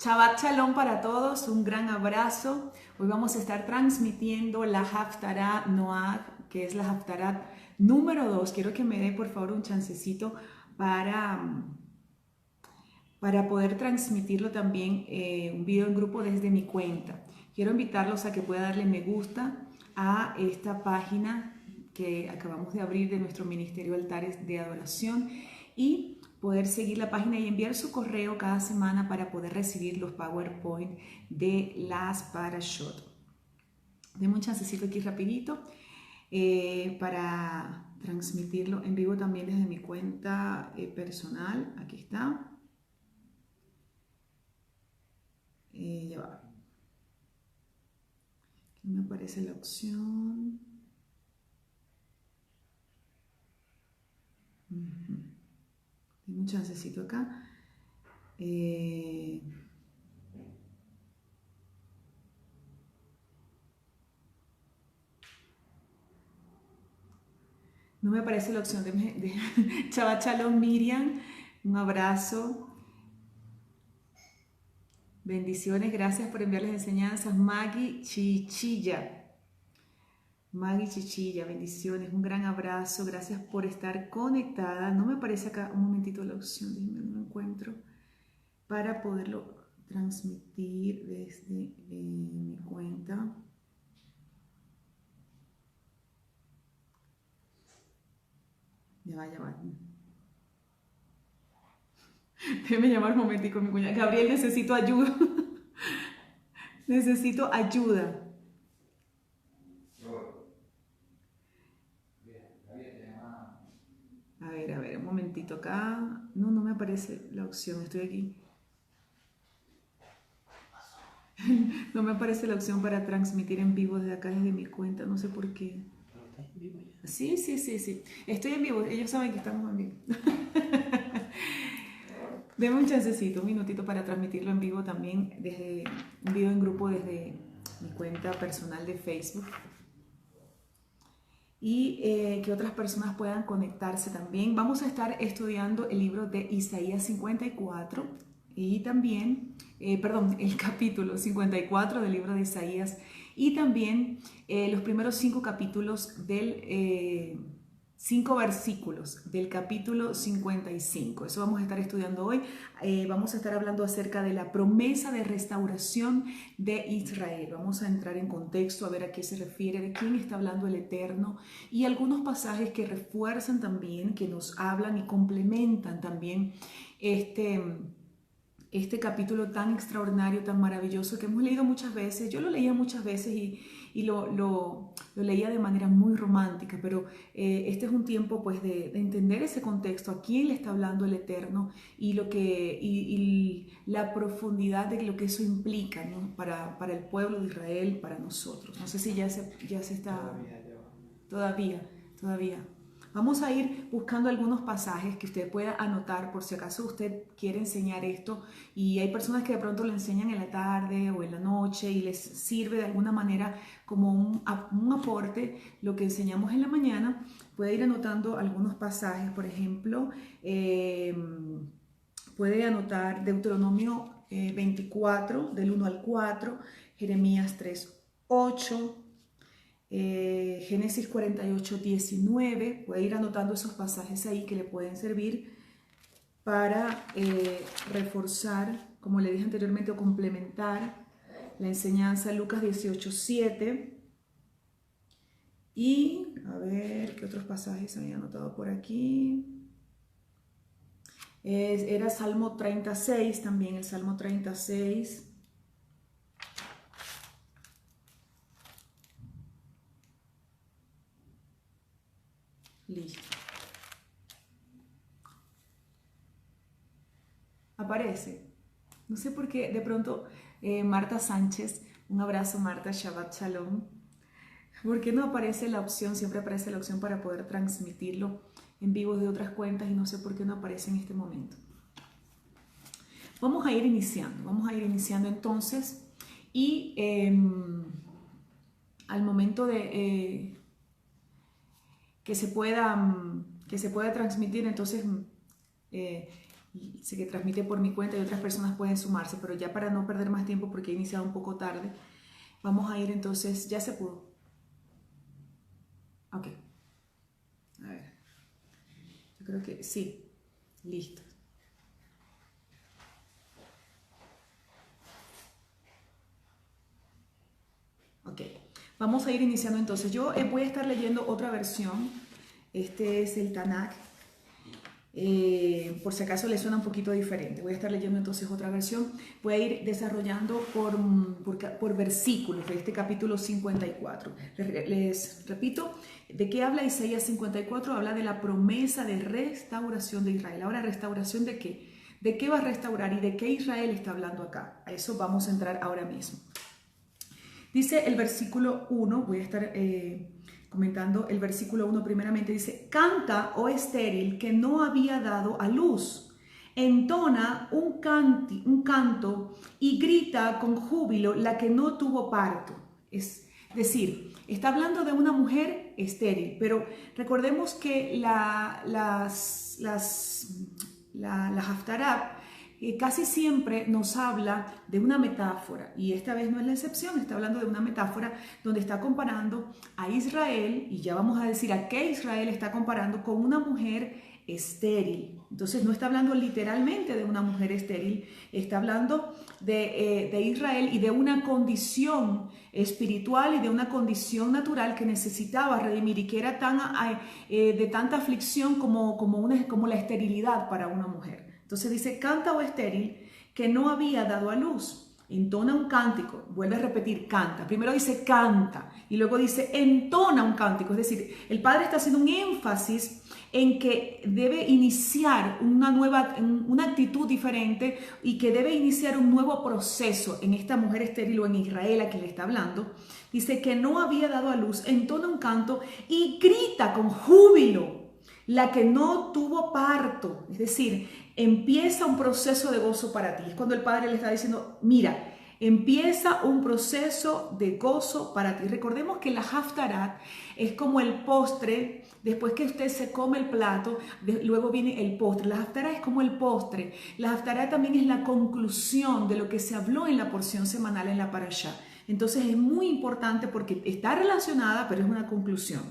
Shabbat Shalom para todos, un gran abrazo. Hoy vamos a estar transmitiendo la Haftarah Noach, que es la Haftarah número 2. Quiero que me dé por favor un chancecito para poder transmitirlo también, un video en grupo desde mi cuenta. Quiero invitarlos a que puedan darle me gusta a esta página que acabamos de abrir de nuestro Ministerio Altares de Adoración y poder seguir la página y enviar su correo cada semana para poder recibir los PowerPoint de las Parashot. Denme un chancecito aquí rapidito para transmitirlo en vivo también desde mi cuenta personal. Aquí está. Ya va. Aquí me aparece la opción. Tengo un chancecito acá. No me aparece la opción de Shabbat Shalom Miriam. Un abrazo. Bendiciones, gracias por enviarles enseñanzas. Maggie Chichilla. Maggie Chichilla, bendiciones, un gran abrazo, gracias por estar conectada. No me aparece acá, un momentito la opción, déjenme, no lo encuentro, para poderlo transmitir desde mi cuenta. Ya va, ya va. Déjeme llamar un momentico, mi cuñada. Gabriel, necesito ayuda. Necesito ayuda. A ver, un momentito acá. No, no me aparece la opción, estoy aquí. No me aparece la opción para transmitir en vivo desde acá, desde mi cuenta, no sé por qué. ¿Estás en vivo ya? Sí, sí, sí, sí. Estoy en vivo, ellos saben que estamos en vivo. Deme un chancecito, un minutito para transmitirlo en vivo también, desde un video en grupo desde mi cuenta personal de Facebook. Y que otras personas puedan conectarse también. Vamos a estar estudiando el libro de Isaías 54 y también, el capítulo 54 del libro de Isaías y también los primeros 5 capítulos del 5 versículos del capítulo 55. Eso vamos a estar estudiando hoy. Vamos a estar hablando acerca de la promesa de restauración de Israel. Vamos a entrar en contexto, a ver a qué se refiere, de quién está hablando el Eterno y algunos pasajes que refuerzan también, que nos hablan y complementan también este capítulo tan extraordinario, tan maravilloso que hemos leído muchas veces. Yo lo leía muchas veces y lo leía de manera muy romántica, pero este es un tiempo pues de entender ese contexto, a quién le está hablando el Eterno y la profundidad de lo que eso implica, ¿no? para el pueblo de Israel, para nosotros. No sé si ya se está... Todavía. Vamos a ir buscando algunos pasajes que usted pueda anotar por si acaso usted quiere enseñar esto y hay personas que de pronto lo enseñan en la tarde o en la noche y les sirve de alguna manera como un aporte lo que enseñamos en la mañana. Puede ir anotando algunos pasajes, por ejemplo, puede anotar Deuteronomio 24 del 1 al 4, Jeremías 3, 8, Génesis 48, 19, puede ir anotando esos pasajes ahí que le pueden servir para reforzar, como le dije anteriormente, o complementar la enseñanza. Lucas 18, 7. Y a ver qué otros pasajes había anotado por aquí. Era Salmo 36 también, el Salmo 36. Listo. Aparece. No sé por qué, de pronto, Marta Sánchez, un abrazo Marta, Shabbat Shalom. ¿Por qué no aparece la opción? Siempre aparece la opción para poder transmitirlo en vivo de otras cuentas y no sé por qué no aparece en este momento. Vamos a ir iniciando entonces y al momento de que se pueda transmitir, entonces sé que transmite por mi cuenta y otras personas pueden sumarse, pero ya para no perder más tiempo porque he iniciado un poco tarde, vamos a ir entonces, ya se pudo. Ok, a ver, yo creo que sí, listo. Ok, vamos a ir iniciando entonces. Yo voy a estar leyendo otra versión. Este es el Tanakh. Por si acaso le suena un poquito diferente. Voy a estar leyendo entonces otra versión. Voy a ir desarrollando por versículos de este capítulo 54. Les repito, ¿de qué habla Isaías 54? Habla de la promesa de restauración de Israel. Ahora, ¿restauración de qué? ¿De qué va a restaurar y de qué Israel está hablando acá? A eso vamos a entrar ahora mismo. Dice el versículo 1, voy a estar comentando el versículo 1 primeramente, dice: canta, oh estéril, que no había dado a luz, entona un canto y grita con júbilo la que no tuvo parto. Es decir, está hablando de una mujer estéril, pero recordemos que la Haftarah casi siempre nos habla de una metáfora, y esta vez no es la excepción. Está hablando de una metáfora donde está comparando a Israel, y ya vamos a decir a qué Israel está comparando, con una mujer estéril. Entonces no está hablando literalmente de una mujer estéril, está hablando de Israel y de una condición espiritual y de una condición natural que necesitaba redimir y que era de tanta aflicción como la esterilidad para una mujer. Entonces dice: canta, oh estéril, que no había dado a luz. Entona un cántico, vuelve a repetir, canta. Primero dice canta y luego dice entona un cántico. Es decir, el Padre está haciendo un énfasis en que debe iniciar una actitud diferente y que debe iniciar un nuevo proceso en esta mujer estéril, o en Israel a quien le está hablando. Dice que no había dado a luz, entona un canto y grita con júbilo la que no tuvo parto. Es decir, empieza un proceso de gozo para ti. Es cuando el Padre le está diciendo: mira, empieza un proceso de gozo para ti. Recordemos que la Haftarah es como el postre. Después que usted se come el plato, luego viene el postre. La Haftarah es como el postre. La Haftarah también es la conclusión de lo que se habló en la porción semanal en la Parashá. Entonces es muy importante porque está relacionada, pero es una conclusión.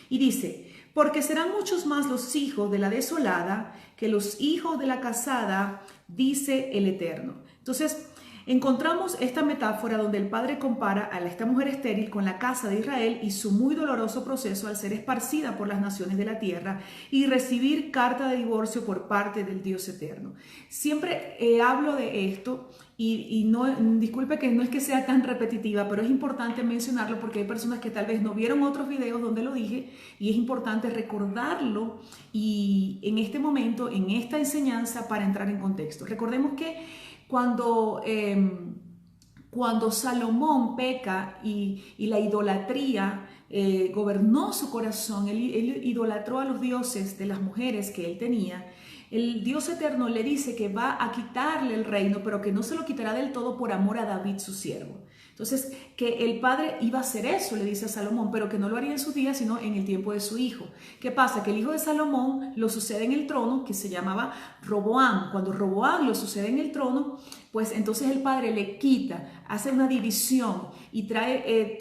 Y dice: porque serán muchos más los hijos de la desolada que los hijos de la casada, dice el Eterno. Entonces, encontramos esta metáfora donde el Padre compara a esta mujer estéril con la casa de Israel y su muy doloroso proceso al ser esparcida por las naciones de la tierra y recibir carta de divorcio por parte del Dios eterno. Siempre hablo de esto y no, disculpe que no es que sea tan repetitiva, pero es importante mencionarlo porque hay personas que tal vez no vieron otros videos donde lo dije, y es importante recordarlo y en este momento, en esta enseñanza, para entrar en contexto. Recordemos que cuando Salomón peca y la idolatría gobernó su corazón, él idolatró a los dioses de las mujeres que él tenía. El Dios eterno le dice que va a quitarle el reino, pero que no se lo quitará del todo por amor a David, su siervo. Entonces, que el padre iba a hacer eso, le dice a Salomón, pero que no lo haría en sus días, sino en el tiempo de su hijo. ¿Qué pasa? Que el hijo de Salomón lo sucede en el trono, que se llamaba Roboam. Cuando Roboam lo sucede en el trono, pues entonces el padre le quita, hace una división y trae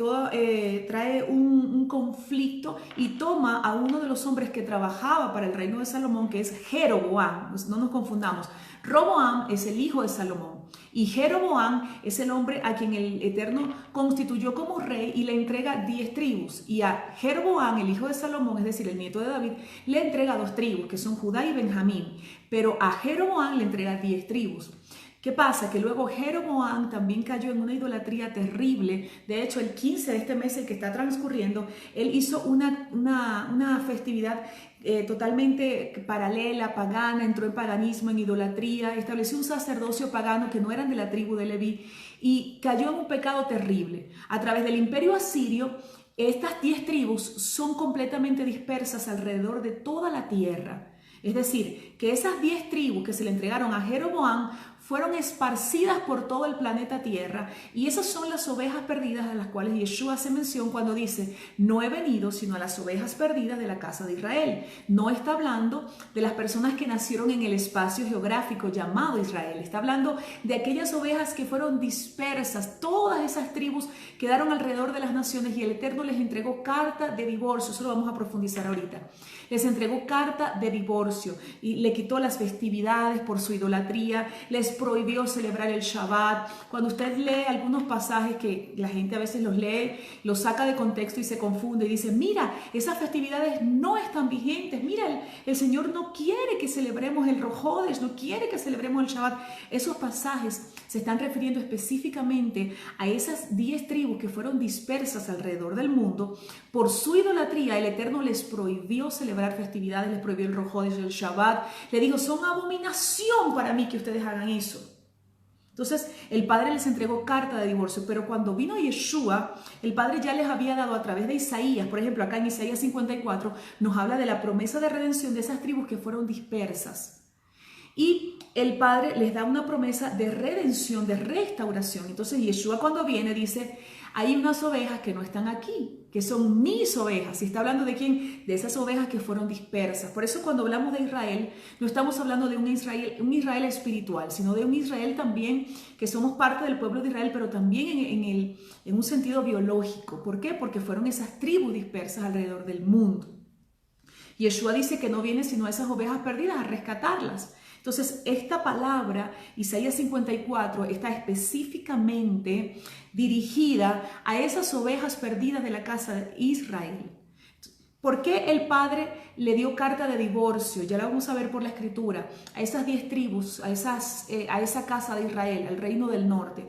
un conflicto, y toma a uno de los hombres que trabajaba para el reino de Salomón, que es Jeroboam. No nos confundamos. Roboam es el hijo de Salomón y Jeroboam es el hombre a quien el Eterno constituyó como rey y le entrega 10 tribus. Y a Jeroboam, el hijo de Salomón, es decir, el nieto de David, le entrega 2 tribus, que son Judá y Benjamín. Pero a Jeroboam le entrega 10 tribus. ¿Qué pasa? Que luego Jeroboam también cayó en una idolatría terrible. De hecho, el 15 de este mes, el que está transcurriendo, él hizo una festividad totalmente paralela, pagana, entró en paganismo, en idolatría, estableció un sacerdocio pagano que no eran de la tribu de Leví, y cayó en un pecado terrible. A través del imperio asirio, estas 10 tribus son completamente dispersas alrededor de toda la tierra. Es decir, que esas 10 tribus que se le entregaron a Jeroboam fueron esparcidas por todo el planeta Tierra, y esas son las ovejas perdidas a las cuales Yeshua hace mención cuando dice: no he venido sino a las ovejas perdidas de la casa de Israel. No está hablando de las personas que nacieron en el espacio geográfico llamado Israel, está hablando de aquellas ovejas que fueron dispersas. Todas esas tribus quedaron alrededor de las naciones y el Eterno les entregó carta de divorcio. Eso lo vamos a profundizar ahorita. Les entregó carta de divorcio y le quitó las festividades por su idolatría, les prohibió celebrar el Shabbat. Cuando usted lee algunos pasajes que la gente a veces los lee, los saca de contexto y se confunde y dice: mira, esas festividades no están vigentes, mira, el Señor no quiere que celebremos el Rosh Hodesh, no quiere que celebremos el Shabbat. Esos pasajes se están refiriendo específicamente a esas 10 tribus que fueron dispersas alrededor del mundo. Por su idolatría, el Eterno les prohibió celebrar festividades, les prohibió el Rosh Hodesh, el Shabbat. Le dijo: son abominación para mí que ustedes hagan eso. Entonces el Padre les entregó carta de divorcio, pero cuando vino Yeshua, el Padre ya les había dado a través de Isaías. Por ejemplo, acá en Isaías 54 nos habla de la promesa de redención de esas tribus que fueron dispersas. Y el Padre les da una promesa de redención, de restauración. Entonces Yeshua, cuando viene, dice: hay unas ovejas que no están aquí, que son mis ovejas. Y está hablando de quién, de esas ovejas que fueron dispersas. Por eso cuando hablamos de Israel, no estamos hablando de un Israel espiritual, sino de un Israel también que somos parte del pueblo de Israel, pero también en un sentido biológico. ¿Por qué? Porque fueron esas tribus dispersas alrededor del mundo. Yeshua dice que no viene sino a esas ovejas perdidas a rescatarlas. Entonces, esta palabra, Isaías 54, está específicamente dirigida a esas ovejas perdidas de la casa de Israel. ¿Por qué el Padre le dio carta de divorcio? Ya la vamos a ver por la Escritura, a esas 10 tribus, a esa casa de Israel, al reino del norte.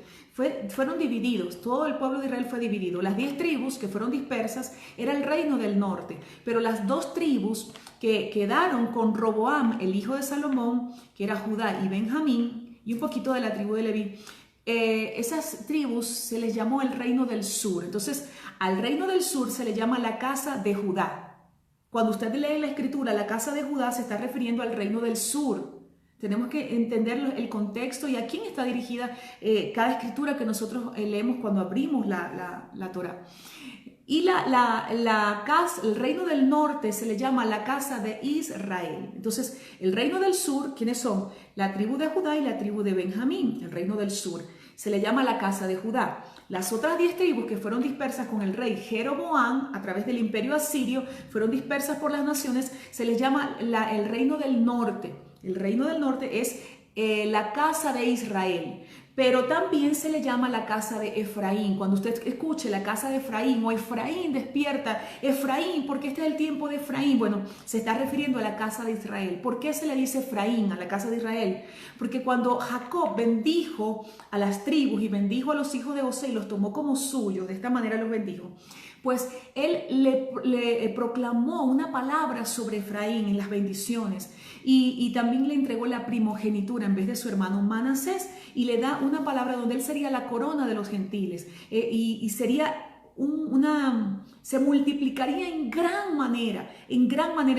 Fueron divididos, todo el pueblo de Israel fue dividido. Las 10 tribus que fueron dispersas era el reino del norte, pero las 2 tribus que quedaron con Roboam, el hijo de Salomón, que era Judá y Benjamín, y un poquito de la tribu de Leví, esas tribus se les llamó el reino del sur. Entonces, al reino del sur se le llama la casa de Judá. Cuando usted lee la Escritura, la casa de Judá se está refiriendo al reino del sur. Tenemos que entender el contexto y a quién está dirigida cada escritura que nosotros leemos cuando abrimos la Torá. Y el reino del norte se le llama la casa de Israel. Entonces, el reino del sur, ¿quiénes son? La tribu de Judá y la tribu de Benjamín. El reino del sur se le llama la casa de Judá. Las otras 10 tribus que fueron dispersas con el rey Jeroboam a través del imperio asirio, fueron dispersas por las naciones, se les llama el reino del norte. El reino del norte es la casa de Israel, pero también se le llama la casa de Efraín. Cuando usted escuche la casa de Efraín o Efraín despierta, Efraín, porque este es el tiempo de Efraín, bueno, se está refiriendo a la casa de Israel. ¿Por qué se le dice Efraín a la casa de Israel? Porque cuando Jacob bendijo a las tribus y bendijo a los hijos de José y los tomó como suyos, de esta manera los bendijo, pues él le proclamó una palabra sobre Efraín en las bendiciones y también le entregó la primogenitura en vez de su hermano Manasés, y le da una palabra donde él sería la corona de los gentiles y sería se multiplicaría en gran manera,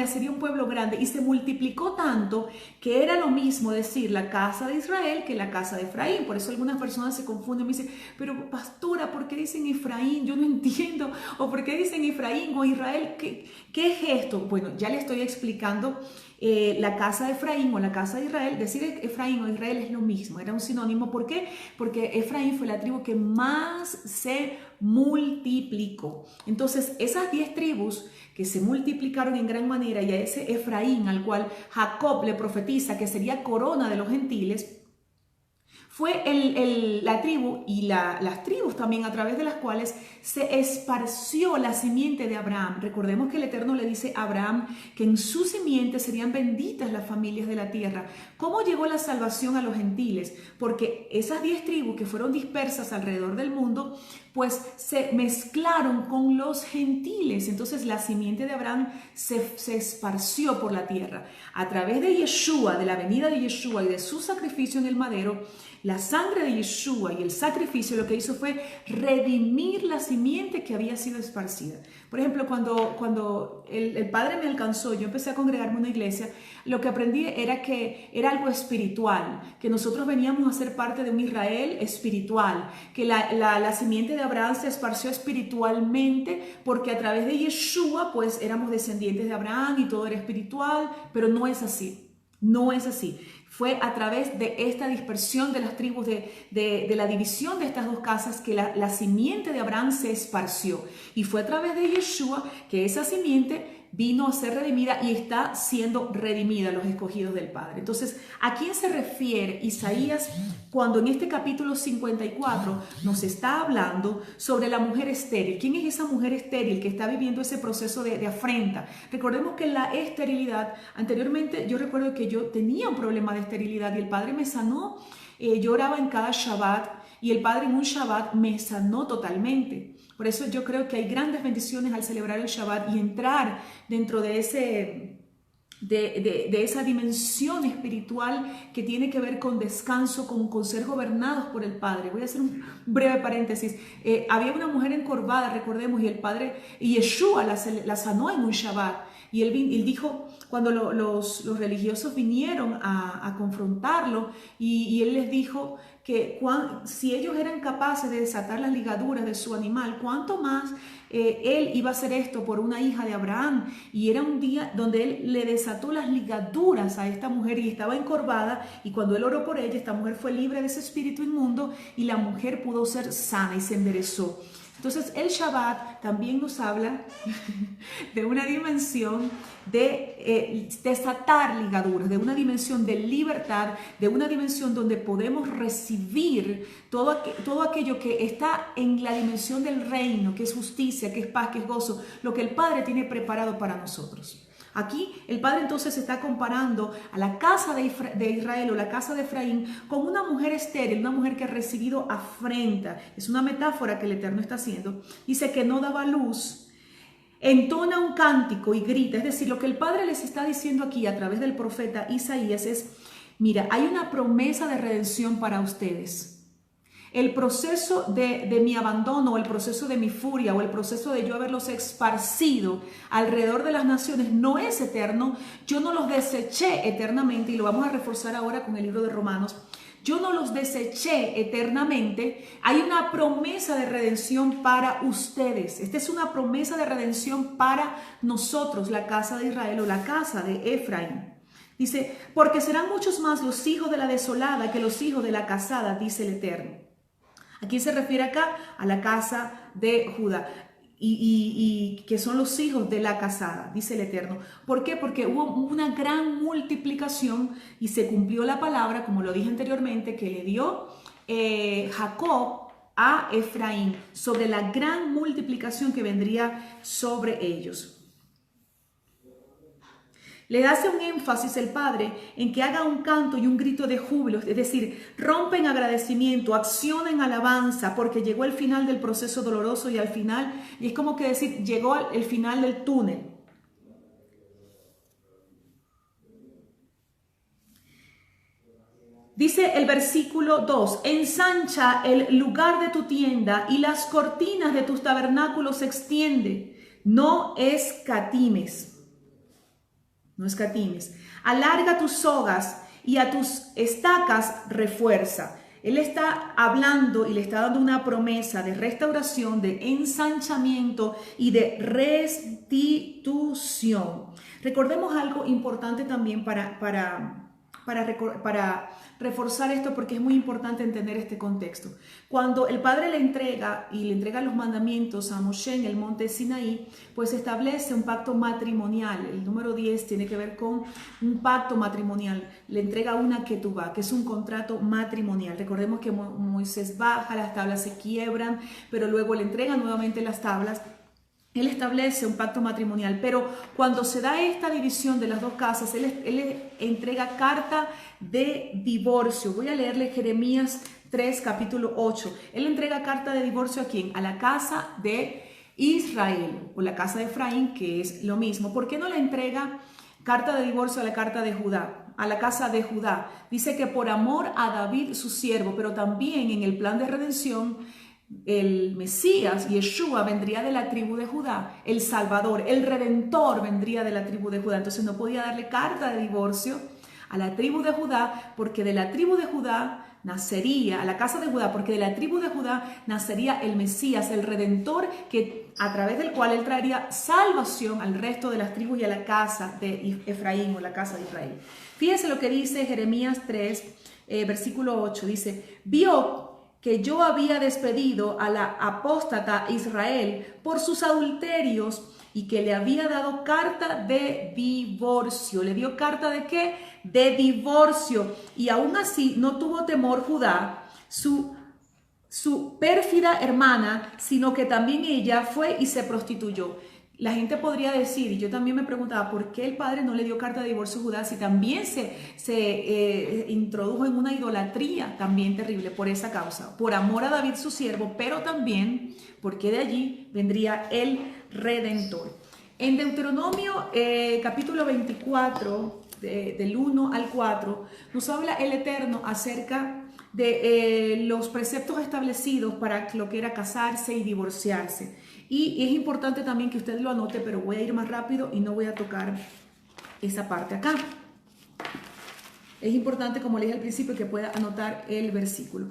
sería un pueblo grande, y se multiplicó tanto que era lo mismo decir la casa de Israel que la casa de Efraín. Por eso algunas personas se confunden y me dicen: pero pastora, ¿por qué dicen Efraín? Yo no entiendo. O ¿por qué dicen Efraín o Israel? ¿Qué es esto? Bueno, ya le estoy explicando. La casa de Efraín o la casa de Israel, decir Efraín o Israel es lo mismo, era un sinónimo. ¿Por qué? Porque Efraín fue la tribu que más se multiplicó. Entonces, esas 10 tribus que se multiplicaron en gran manera, y a ese Efraín al cual Jacob le profetiza que sería corona de los gentiles, fue la tribu y las tribus también a través de las cuales se esparció la simiente de Abraham. Recordemos que el Eterno le dice a Abraham que en su simiente serían benditas las familias de la tierra. ¿Cómo llegó la salvación a los gentiles? Porque esas 10 tribus que fueron dispersas alrededor del mundo, pues se mezclaron con los gentiles. Entonces la simiente de Abraham se esparció por la tierra. A través de Yeshua, de la venida de Yeshua y de su sacrificio en el madero, la sangre de Yeshua y el sacrificio lo que hizo fue redimir las simiente que había sido esparcida. Por ejemplo, cuando el Padre me alcanzó, yo empecé a congregarme en una iglesia, lo que aprendí era que era algo espiritual, que nosotros veníamos a ser parte de un Israel espiritual, que la simiente de Abraham se esparció espiritualmente porque a través de Yeshua pues éramos descendientes de Abraham y todo era espiritual, pero no es así, no es así. Fue a través de esta dispersión de las tribus, de la división de estas dos casas, que la simiente de Abraham se esparció. Y fue a través de Yeshua que esa simiente vino a ser redimida y está siendo redimida, los escogidos del Padre. Entonces, ¿a quién se refiere Isaías cuando en este capítulo 54 nos está hablando sobre la mujer estéril? ¿Quién es esa mujer estéril que está viviendo ese proceso de afrenta? Recordemos que la esterilidad, anteriormente yo recuerdo que yo tenía un problema de esterilidad y el Padre me sanó. Yo oraba en cada Shabbat y el Padre en un Shabbat me sanó totalmente. Por eso yo creo que hay grandes bendiciones al celebrar el Shabbat y entrar dentro de esa dimensión espiritual que tiene que ver con descanso, con ser gobernados por el Padre. Voy a hacer un breve paréntesis. Había una mujer encorvada, recordemos, y el Padre, y Yeshua la sanó en un Shabbat. Y él dijo, cuando los religiosos vinieron a confrontarlo, y él les dijo que si ellos eran capaces de desatar las ligaduras de su animal, ¿cuánto más él iba a hacer esto por una hija de Abraham? Y era un día donde él le desató las ligaduras a esta mujer y estaba encorvada, y cuando él oró por ella, esta mujer fue libre de ese espíritu inmundo y la mujer pudo ser sana y se enderezó. Entonces el Shabbat también nos habla de una dimensión de desatar ligaduras, de una dimensión de libertad, de una dimensión donde podemos recibir todo aquello que está en la dimensión del reino, que es justicia, que es paz, que es gozo, lo que el Padre tiene preparado para nosotros. Aquí el Padre entonces está comparando a la casa de Israel o la casa de Efraín con una mujer estéril, una mujer que ha recibido afrenta. Es una metáfora que el Eterno está haciendo. Dice que no daba luz, entona un cántico y grita. Es decir, lo que el Padre les está diciendo aquí a través del profeta Isaías es, mira, hay una promesa de redención para ustedes. El proceso de mi abandono, o el proceso de mi furia, o el proceso de yo haberlos esparcido alrededor de las naciones no es eterno. Yo no los deseché eternamente, y lo vamos a reforzar ahora con el libro de Romanos. Yo no los deseché eternamente. Hay una promesa de redención para ustedes. Esta es una promesa de redención para nosotros, la casa de Israel o la casa de Efraín. Dice, porque serán muchos más los hijos de la desolada que los hijos de la casada, dice el Eterno. ¿A quién se refiere acá? A la casa de Judá. Y que son los hijos de la casada, dice el Eterno. ¿Por qué? Porque hubo una gran multiplicación y se cumplió la palabra, como lo dije anteriormente, que le dio Jacob a Efraín sobre la gran multiplicación que vendría sobre ellos. Le hace un énfasis el Padre en que haga un canto y un grito de júbilo, es decir, rompen agradecimiento, accionen alabanza, porque llegó el final del proceso doloroso y al final, y es como que decir, llegó el final del túnel. Dice el versículo 2, ensancha el lugar de tu tienda y las cortinas de tus tabernáculos se extiende, no escatimes. No escatimes. Alarga tus sogas y a tus estacas refuerza. Él está hablando y le está dando una promesa de restauración, de ensanchamiento y de restitución. Recordemos algo importante también para reforzar esto, porque es muy importante entender este contexto. Cuando el Padre le entrega los mandamientos a Moshe en el monte Sinaí, pues establece un pacto matrimonial. El número 10 tiene que ver con un pacto matrimonial. Le entrega una ketubá, que es un contrato matrimonial. Recordemos que Moisés baja, las tablas se quiebran, pero luego le entrega nuevamente las tablas. Él establece un pacto matrimonial, pero cuando se da esta división de las dos casas, él entrega carta de divorcio. Voy a leerle Jeremías 3, capítulo 8. Él entrega carta de divorcio ¿a quién? A la casa de Israel o la casa de Efraín, que es lo mismo. ¿Por qué no le entrega carta de divorcio a la carta de Judá? A la casa de Judá. Dice que por amor a David su siervo, pero también en el plan de redención el Mesías, Yeshua, vendría de la tribu de Judá, el Salvador, el Redentor vendría de la tribu de Judá. Entonces no podía darle carta de divorcio a la tribu de Judá, porque de la tribu de Judá nacería, a la casa de Judá, porque de la tribu de Judá nacería el Mesías, el Redentor, que a través del cual él traería salvación al resto de las tribus y a la casa de Efraín o la casa de Israel. Fíjense lo que dice Jeremías 3, versículo 8, dice, vio que yo había despedido a la apóstata Israel por sus adulterios y que le había dado carta de divorcio. ¿Le dio carta de qué? De divorcio. Y aún así no tuvo temor Judá, su pérfida hermana, sino que también ella fue y se prostituyó. La gente podría decir, y yo también me preguntaba, ¿por qué el padre no le dio carta de divorcio a Judá si también se introdujo en una idolatría también terrible por esa causa? Por amor a David su siervo, pero también porque de allí vendría el Redentor. En Deuteronomio capítulo 24, del 1 al 4, nos habla el Eterno acerca de los preceptos establecidos para lo que era casarse y divorciarse. Y es importante también que usted lo anote, pero voy a ir más rápido y no voy a tocar esa parte acá. Es importante, como le dije al principio, que pueda anotar el versículo.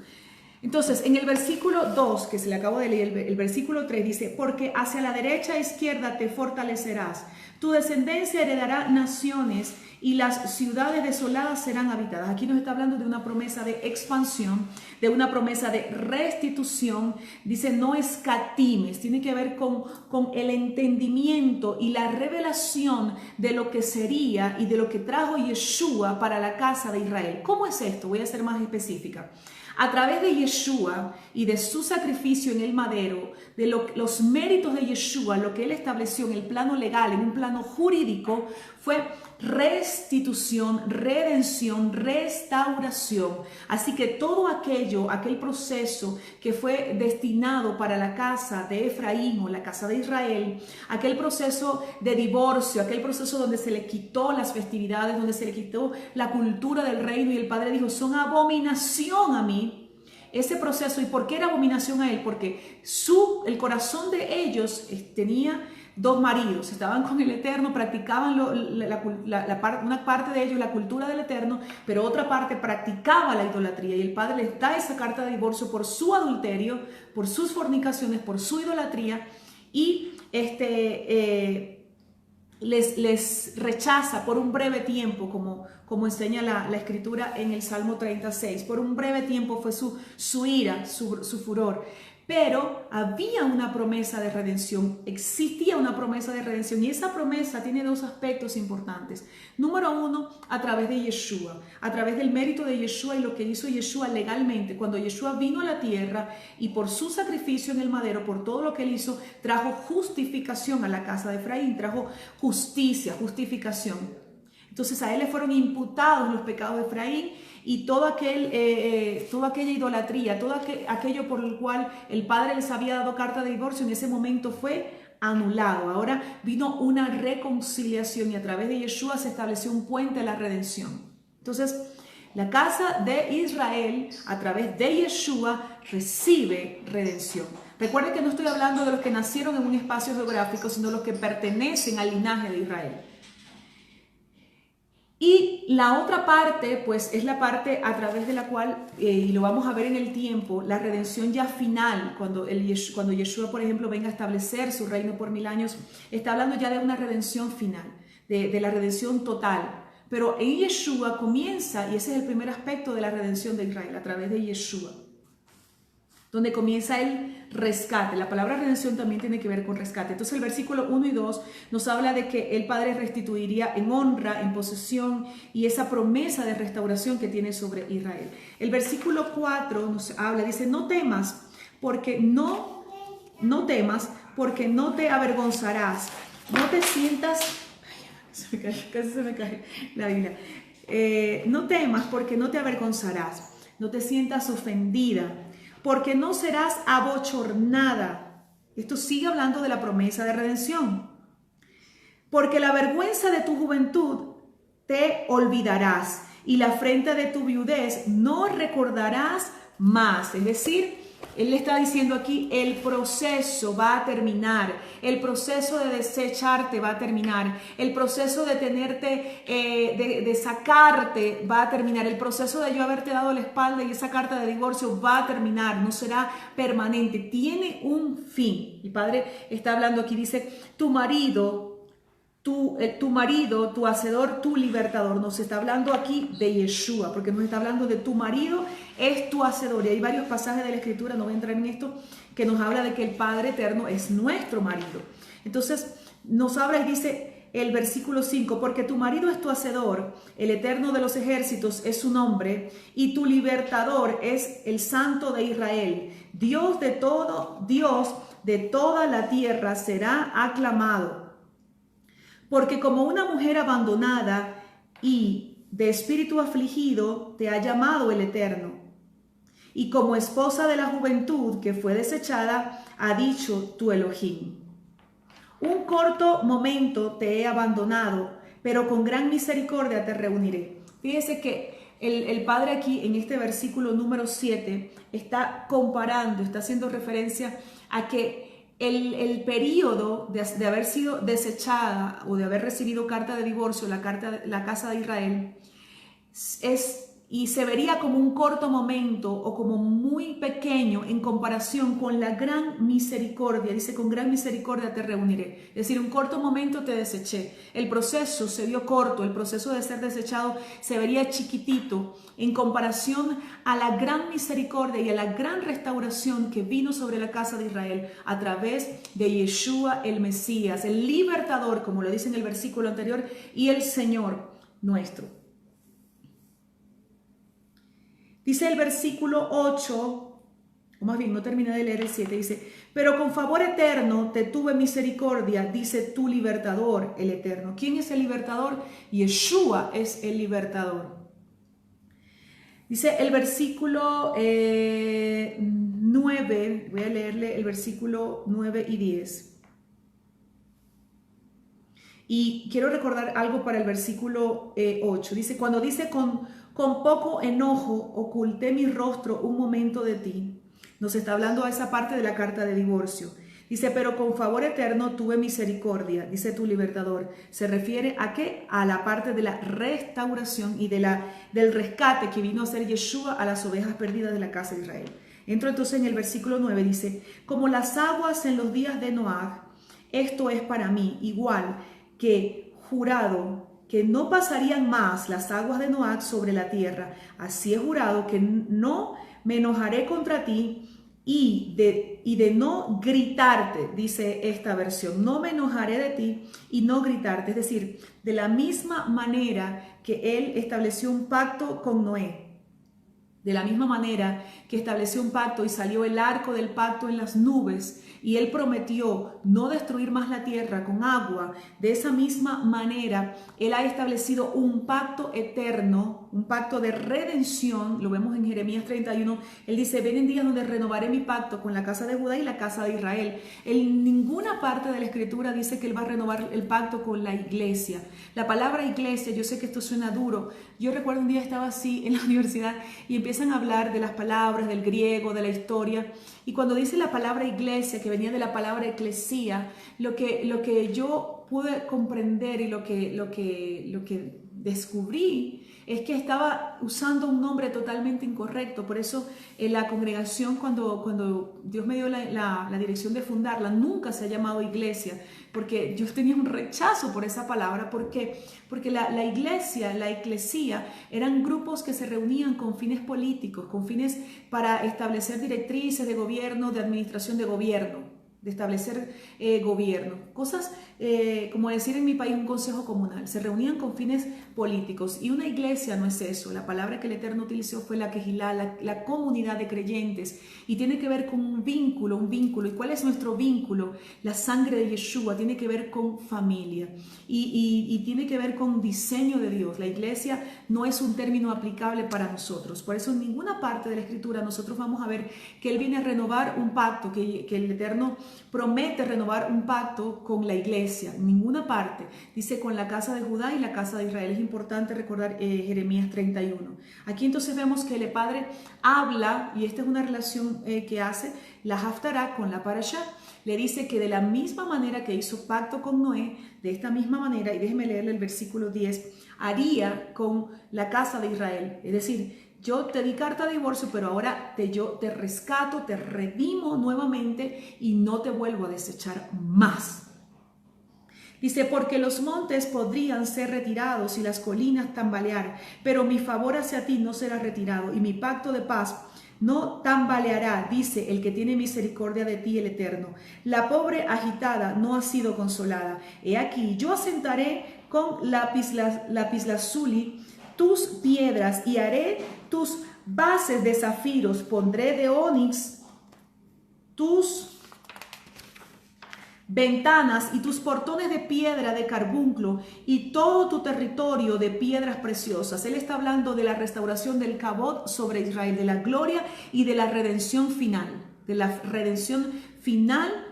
Entonces, en el versículo 2, que se le acabo de leer, el versículo 3 dice, porque hacia la derecha e izquierda te fortalecerás, tu descendencia heredará naciones y las ciudades desoladas serán habitadas. Aquí nos está hablando de una promesa de expansión, de una promesa de restitución. Dice, no escatimes, tiene que ver con el entendimiento y la revelación de lo que sería y de lo que trajo Yeshua para la casa de Israel. ¿Cómo es esto? Voy a ser más específica. A través de Yeshua y de su sacrificio en el madero, de los méritos de Yeshua, lo que él estableció en el plano legal, en un plano jurídico, fue restitución, redención, restauración. Así que todo aquel proceso que fue destinado para la casa de Efraín o la casa de Israel, aquel proceso de divorcio, aquel proceso donde se le quitó las festividades, donde se le quitó la cultura del reino y el Padre dijo, son abominación a mí. Ese proceso, ¿y por qué era abominación a él? Porque el corazón de ellos tenía dos maridos, estaban con el Eterno, practicaban una parte de ellos la cultura del Eterno, pero otra parte practicaba la idolatría, y el Padre les da esa carta de divorcio por su adulterio, por sus fornicaciones, por su idolatría, y les rechaza por un breve tiempo, como enseña la escritura en el Salmo 36. Por un breve tiempo fue su ira, su furor. Pero había una promesa de redención, existía una promesa de redención, y esa promesa tiene dos aspectos importantes. Número uno, a través de Yeshua, a través del mérito de Yeshua y lo que hizo Yeshua legalmente. Cuando Yeshua vino a la tierra y por su sacrificio en el madero, por todo lo que él hizo, trajo justificación a la casa de Efraín, trajo justicia, justificación. Entonces a él le fueron imputados los pecados de Efraín y toda aquella idolatría, todo aquello por el cual el Padre les había dado carta de divorcio, en ese momento fue anulado. Ahora vino una reconciliación y a través de Yeshua se estableció un puente a la redención. Entonces, la casa de Israel, a través de Yeshua, recibe redención. Recuerden que no estoy hablando de los que nacieron en un espacio geográfico, sino los que pertenecen al linaje de Israel. Y la otra parte, pues, es la parte a través de la cual, y lo vamos a ver en el tiempo, la redención ya final, cuando Yeshua, por ejemplo, venga a establecer su reino por 1000 años, está hablando ya de una redención final, de la redención total. Pero en Yeshua comienza, y ese es el primer aspecto de la redención de Israel, a través de Yeshua, donde comienza el rescate. La palabra redención también tiene que ver con rescate. Entonces el versículo 1 y 2 nos habla de que el Padre restituiría en honra, en posesión, y esa promesa de restauración que tiene sobre Israel. El versículo 4 nos habla, dice, no temas porque no te avergonzarás, no te sientas, casi se me cae la Biblia, no temas porque no te avergonzarás, no te sientas ofendida, porque no serás abochornada. Esto sigue hablando de la promesa de redención. Porque la vergüenza de tu juventud te olvidarás y la afrenta de tu viudez no recordarás más. Es decir, él le está diciendo aquí, el proceso va a terminar, el proceso de desecharte va a terminar, el proceso de tenerte, de sacarte va a terminar, el proceso de yo haberte dado la espalda y esa carta de divorcio va a terminar, no será permanente, tiene un fin. El Padre está hablando aquí, dice, tu marido, tu hacedor, tu libertador. Nos está hablando aquí de Yeshua, porque nos está hablando de tu marido es tu hacedor. Y hay varios pasajes de la Escritura, no voy a entrar en esto, que nos habla de que el Padre eterno es nuestro marido. Entonces nos habla y dice el versículo 5, porque tu marido es tu hacedor, el eterno de los ejércitos es su nombre, y tu libertador es el Santo de Israel. Dios de toda la tierra será aclamado. Porque como una mujer abandonada y de espíritu afligido te ha llamado el Eterno. Y como esposa de la juventud que fue desechada, ha dicho tu Elohim. Un corto momento te he abandonado, pero con gran misericordia te reuniré. Fíjese que el Padre aquí en este versículo número 7 está comparando, está haciendo referencia a que el periodo de haber sido desechada o de haber recibido carta de divorcio, la casa de Israel, y se vería como un corto momento o como muy pequeño en comparación con la gran misericordia. Dice, con gran misericordia te reuniré. Es decir, un corto momento te deseché. El proceso se vio corto, el proceso de ser desechado se vería chiquitito en comparación a la gran misericordia y a la gran restauración que vino sobre la casa de Israel a través de Yeshua el Mesías, el libertador, como lo dice en el versículo anterior, y el Señor nuestro. Dice el versículo 8, o más bien no terminé de leer el 7, dice, pero con favor eterno te tuve misericordia, dice tu libertador, el eterno. ¿Quién es el libertador? Yeshua es el libertador. Dice el versículo 9, voy a leerle el versículo 9 y 10. Y quiero recordar algo para el versículo 8. Dice, cuando dice con poco enojo oculté mi rostro un momento de ti. Nos está hablando a esa parte de la carta de divorcio. Dice, pero con favor eterno tuve misericordia, dice tu libertador. ¿Se refiere a qué? A la parte de la restauración y del rescate que vino a hacer Yeshua a las ovejas perdidas de la casa de Israel. Entro entonces en el versículo 9, dice, como las aguas en los días de Noaj, esto es para mí, igual que jurado que no pasarían más las aguas de Noach sobre la tierra. Así he jurado que no me enojaré contra ti y de no gritarte, dice esta versión. No me enojaré de ti y no gritarte. Es decir, de la misma manera que él estableció un pacto con Noé. De la misma manera que estableció un pacto y salió el arco del pacto en las nubes y él prometió no destruir más la tierra con agua, de esa misma manera él ha establecido un pacto eterno, un pacto de redención. Lo vemos en Jeremías 31. Él dice, vienen días donde renovaré mi pacto con la casa de Judá y la casa de Israel. En ninguna parte de la escritura dice que él va a renovar el pacto con la iglesia. La palabra iglesia, yo sé que esto suena duro. Yo recuerdo un día estaba así en la universidad y empiezan a hablar de las palabras, del griego, de la historia. Y cuando dice la palabra iglesia, que venía de la palabra eclesía, lo que yo pude comprender y lo que descubrí es que estaba usando un nombre totalmente incorrecto. Por eso en la congregación, cuando Dios me dio la dirección de fundarla, nunca se ha llamado iglesia, porque yo tenía un rechazo por esa palabra. ¿Por qué? Porque la iglesia, la eclesía, eran grupos que se reunían con fines políticos, con fines para establecer directrices de gobierno, de administración de gobierno, de establecer gobierno, cosas como decir en mi país un consejo comunal. Se reunían con fines políticos y una iglesia no es eso. La palabra que el Eterno utilizó fue la quejilá, la comunidad de creyentes, y tiene que ver con un vínculo. ¿Y cuál es nuestro vínculo? La sangre de Yeshua. Tiene que ver con familia y tiene que ver con diseño de Dios. La iglesia no es un término aplicable para nosotros. Por eso en ninguna parte de la escritura nosotros vamos a ver que Él viene a renovar un pacto, que el Eterno promete renovar un pacto con la iglesia. iglesia, en ninguna parte. Dice con la casa de Judá y la casa de Israel. Es importante recordar Jeremías 31. Aquí entonces vemos que el Padre habla, y esta es una relación que hace la Haftará con la Parashá. Le dice que de la misma manera que hizo pacto con Noé, de esta misma manera, y déjeme leerle el versículo 10, haría con la casa de Israel. Es decir, yo te di carta de divorcio, pero ahora yo te rescato, te redimo nuevamente y no te vuelvo a desechar más. Dice, porque los montes podrían ser retirados y las colinas tambalear, pero mi favor hacia ti no será retirado y mi pacto de paz no tambaleará, dice el que tiene misericordia de ti, el Eterno. La pobre agitada no ha sido consolada. He aquí, yo asentaré con lapislázuli tus piedras y haré tus bases de zafiros, pondré de onix tus ventanas y tus portones de piedra de carbunclo y todo tu territorio de piedras preciosas. Él está hablando de la restauración del Kabod sobre Israel, de la gloria y de la redención final,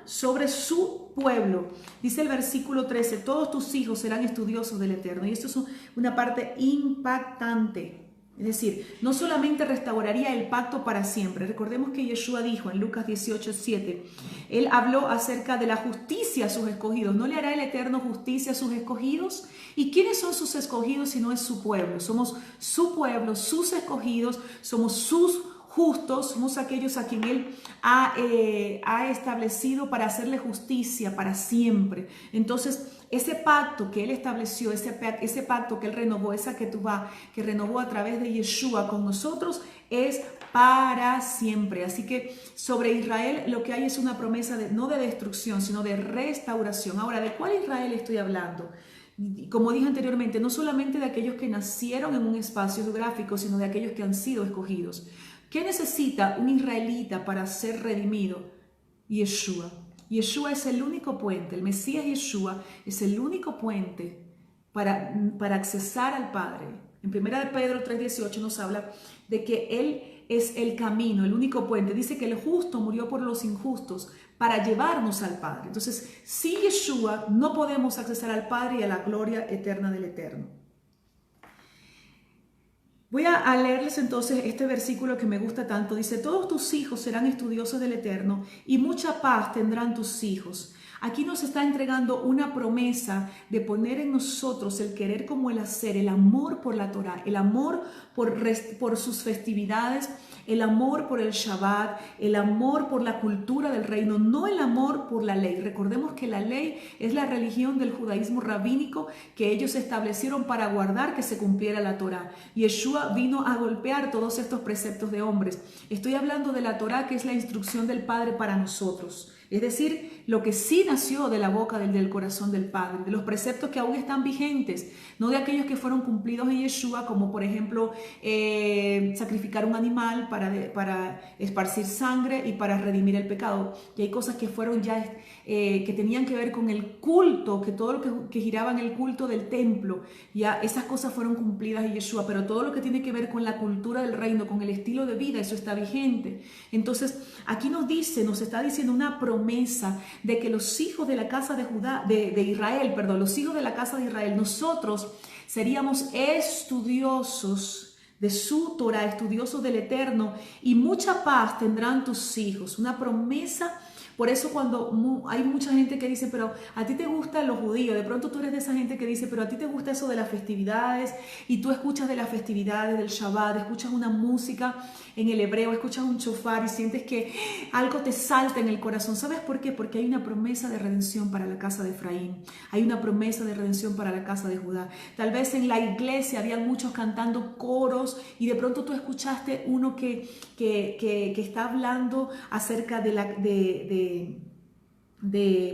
sobre su pueblo. Dice el versículo 13, todos tus hijos serán estudiosos del Eterno. Y esto es una parte impactante. Es decir, no solamente restauraría el pacto para siempre. Recordemos que Yeshua dijo en Lucas 18:7, Él habló acerca de la justicia a sus escogidos. ¿No le hará el Eterno justicia a sus escogidos? ¿Y quiénes son sus escogidos si no es su pueblo? Somos su pueblo, sus escogidos, somos sus justos, somos aquellos a quien Él ha establecido para hacerle justicia para siempre. Entonces, ese pacto que Él estableció, ese pacto que Él renovó, esa ketubá que renovó a través de Yeshua con nosotros, es para siempre. Así que sobre Israel lo que hay es una promesa no de destrucción, sino de restauración. Ahora, ¿de cuál Israel estoy hablando? Como dije anteriormente, no solamente de aquellos que nacieron en un espacio geográfico, sino de aquellos que han sido escogidos. ¿Qué necesita un israelita para ser redimido? Yeshua. Yeshua es el único puente, el Mesías Yeshua es el único puente para accesar al Padre. En 1 Pedro 3:18 nos habla de que Él es el camino, el único puente. Dice que el justo murió por los injustos para llevarnos al Padre. Entonces, sin Yeshua no podemos accesar al Padre y a la gloria eterna del Eterno. Voy a leerles entonces este versículo que me gusta tanto. Dice, todos tus hijos serán estudiosos del Eterno y mucha paz tendrán tus hijos. Aquí nos está entregando una promesa de poner en nosotros el querer como el hacer, el amor por la Torah, el amor por sus festividades, el amor por el Shabbat, el amor por la cultura del reino, no el amor por la ley. Recordemos que la ley es la religión del judaísmo rabínico que ellos establecieron para guardar que se cumpliera la Torah. Yeshua vino a golpear todos estos preceptos de hombres. Estoy hablando de la Torah, que es la instrucción del Padre para nosotros. Es decir, lo que sí nació de la boca del corazón del Padre, de los preceptos que aún están vigentes, no de aquellos que fueron cumplidos en Yeshua, como por ejemplo sacrificar un animal para esparcir sangre y para redimir el pecado. Y hay cosas que fueron ya, que tenían que ver con el culto, que todo lo que giraba en el culto del templo, ya esas cosas fueron cumplidas en Yeshua, pero todo lo que tiene que ver con la cultura del reino, con el estilo de vida, eso está vigente. Entonces, aquí nos está diciendo una promesa de que los hijos de la casa de Israel, los hijos de la casa de Israel, nosotros seríamos estudiosos de su Torah, estudiosos del Eterno, y mucha paz tendrán tus hijos. Una promesa. Por eso cuando hay mucha gente que dice, pero a ti te gustan los judíos, de pronto tú eres de esa gente que dice, pero a ti te gusta eso de las festividades, y tú escuchas de las festividades, del Shabbat, escuchas una música en el hebreo, escuchas un shofar y sientes que algo te salta en el corazón. ¿Sabes por qué? Porque hay una promesa de redención para la casa de Efraín, hay una promesa de redención para la casa de Judá. Tal vez en la iglesia habían muchos cantando coros y de pronto tú escuchaste uno que está hablando acerca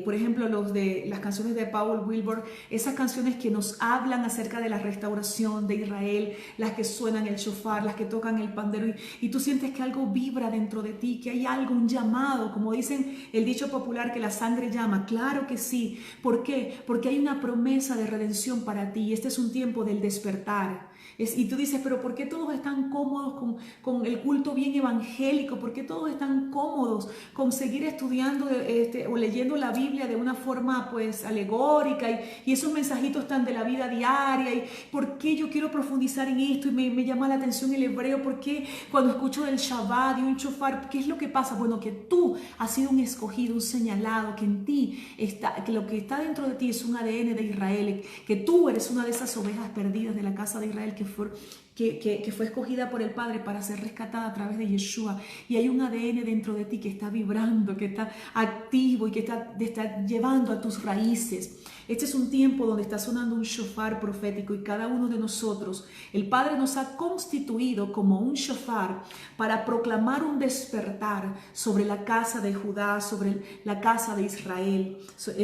por ejemplo, las canciones de Paul Wilbur, esas canciones que nos hablan acerca de la restauración de Israel, las que suenan el shofar, las que tocan el pandero, y tú sientes que algo vibra dentro de ti, que hay algo, un llamado, como dicen el dicho popular, que la sangre llama. Claro que sí. ¿Por qué? Porque hay una promesa de redención para ti, y este es un tiempo del despertar. Y tú dices, pero ¿por qué todos están cómodos con el culto bien evangélico? ¿Por qué todos están cómodos con seguir estudiando o leyendo la Biblia de una forma pues alegórica y esos mensajitos tan de la vida diaria? ¿Y por qué yo quiero profundizar en esto? Y me llama la atención el hebreo. ¿Por qué cuando escucho del Shabbat y un shofar, qué es lo que pasa? Bueno, que tú has sido un escogido, un señalado, que en ti está, que lo que está dentro de ti es un ADN de Israel, que tú eres una de esas ovejas perdidas de la casa de Israel que fue escogida por el Padre para ser rescatada a través de Yeshua. Y hay un ADN dentro de ti que está vibrando, que está activo y que está llevando a tus raíces. Este es un tiempo donde está sonando un shofar profético y cada uno de nosotros, el Padre nos ha constituido como un shofar para proclamar un despertar sobre la casa de Judá, sobre la casa de Israel